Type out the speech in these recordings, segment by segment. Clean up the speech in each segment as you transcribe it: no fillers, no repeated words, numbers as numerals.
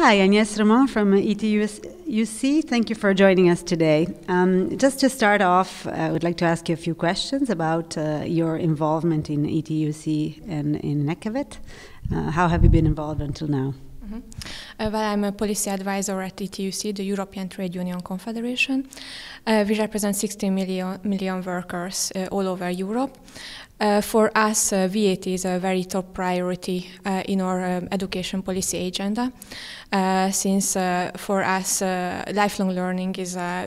Hi, Agnès from ETUC. Thank you for joining us today. Just to start off, I would like to ask you a few questions about your involvement in ETUC and in Eqavet. How have you been involved until now? Well, I'm a policy advisor at ETUC, the European Trade Union Confederation. We represent 16 million workers all over Europe. For us, VAT is a very top priority in our education policy agenda, since for us lifelong learning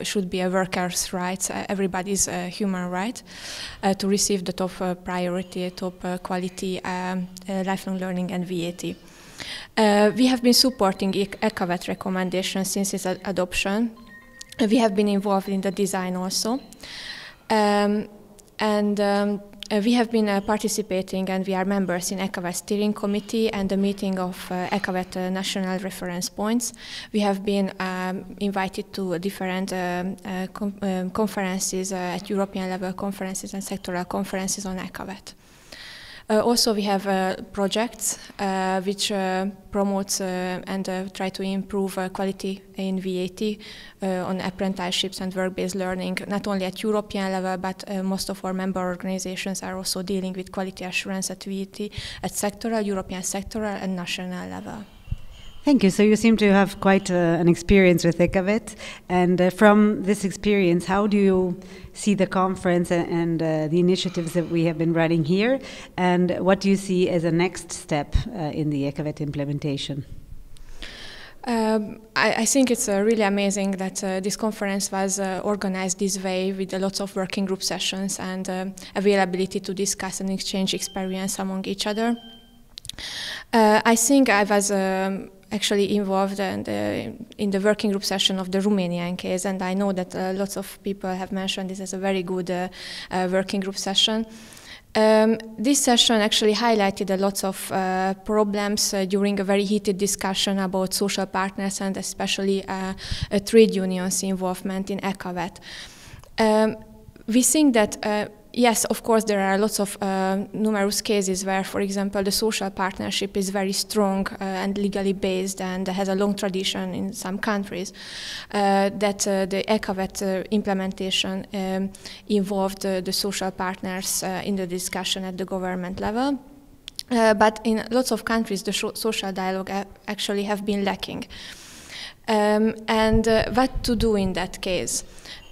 should be a worker's right, everybody's human right, to receive the top priority, top quality lifelong learning and VAT. We have been supporting Eqavet recommendations since its adoption. We have been involved in the design also. We have been participating, and we are members in Eqavet steering committee and the meeting of Eqavet national reference points. We have been invited to different conferences at European level conferences and sectoral conferences on Eqavet. Also, we have projects which promotes and try to improve quality in VAT on apprenticeships and work-based learning, not only at European level, but most of our member organizations are also dealing with quality assurance at VAT at sectoral, European sectoral and national level. Thank you. So you seem to have quite an experience with Eqavet. And from this experience, how do you see the conference and the initiatives that we have been running here? And what do you see as a next step in the Eqavet implementation? I think it's really amazing that this conference was organized this way with lots of working group sessions and availability to discuss and exchange experience among each other. I think I was actually involved in the working group session of the Romanian case, and I know that lots of people have mentioned this as a very good working group session. This session actually highlighted a lot of problems during a very heated discussion about social partners and especially trade unions' involvement in Eqavet. We think that yes, of course, there are lots of numerous cases where, for example, the social partnership is very strong and legally based and has a long tradition in some countries, that the Eqavet implementation involved the social partners in the discussion at the government level. But in lots of countries, the social dialogue actually have been lacking. What to do in that case?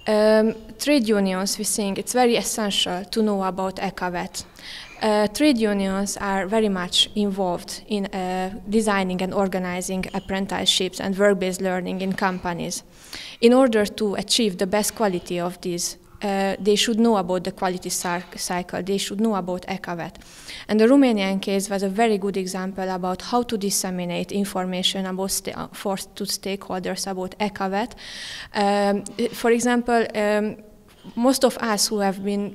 Trade unions, we think it's very essential to know about Eqavet. Trade unions are very much involved in designing and organizing apprenticeships and work-based learning in companies. In order to achieve the best quality of these, they should know about the quality cycle, they should know about Eqavet. And the Romanian case was a very good example about how to disseminate information about to stakeholders about Eqavet. For example, most of us who have been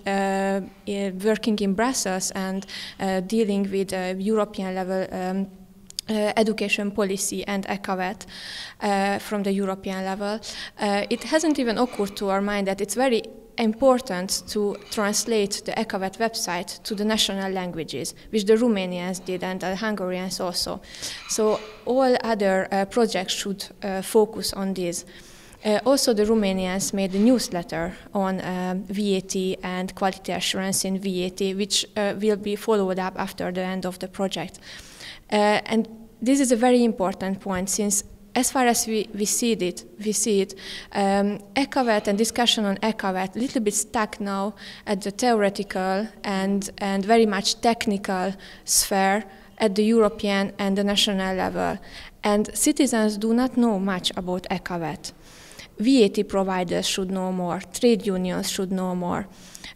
working in Brussels and dealing with European level education policy and Eqavet from the European level, it hasn't even occurred to our mind that it's very important to translate the Eqavet website to the national languages, which the Romanians did and the Hungarians also. So all other projects should focus on this. Also, the Romanians made a newsletter on VAT and quality assurance in VAT, which will be followed up after the end of the project. And this is a very important point, since as far as we see it, Eqavet and discussion on Eqavet a little bit stuck now at the theoretical and very much technical sphere at the European and the national level. And citizens do not know much about Eqavet. VAT providers should know more, trade unions should know more.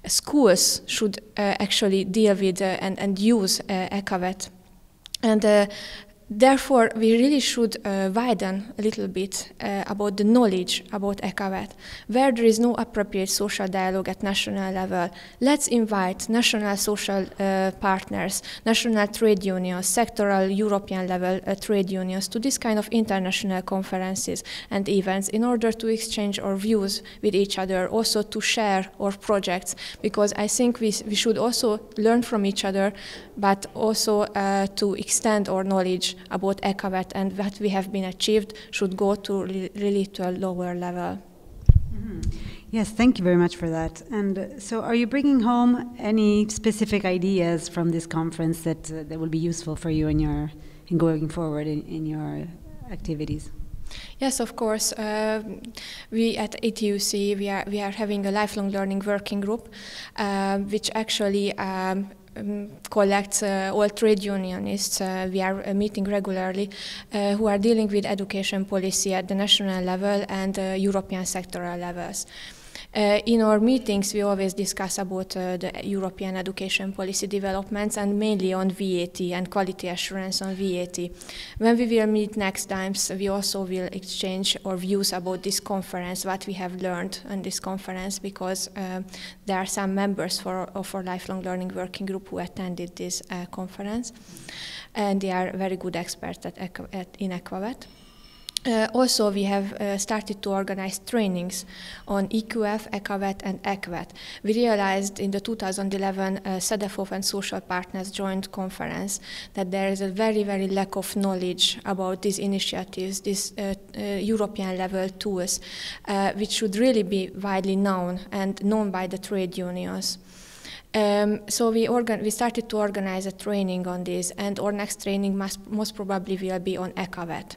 Schools should actually deal with and use Eqavet. And therefore, we really should widen a little bit about the knowledge about Eqavet. Where there is no appropriate social dialogue at national level, let's invite national social partners, national trade unions, sectoral European level trade unions to this kind of international conferences and events in order to exchange our views with each other, also to share our projects, because I think we should also learn from each other, but also to extend our knowledge about Eqavet and what we have been achieved should go to really to a lower level. Yes, thank you very much for that. And so are you bringing home any specific ideas from this conference that will be useful for you in going forward in your activities? Yes, of course. We at ETUC we are having a lifelong learning working group, which actually collects all trade unionists. We are meeting regularly, who are dealing with education policy at the national level and European sectoral levels. In our meetings, we always discuss about the European education policy developments and mainly on VAT and quality assurance on VAT. When we will meet next time, we also will exchange our views about this conference, what we have learned on this conference, because there are some members of our lifelong learning working group who attended this conference, and they are very good experts in Eqavet. Also, we have started to organize trainings on EQF, Eqavet, and Eqavet. We realized in the 2011 CEDEFOP and social partners joint conference that there is a very, very lack of knowledge about these initiatives, these European level tools, which should really be widely known and known by the trade unions. So we started to organize a training on this, and our next training most probably will be on Eqavet.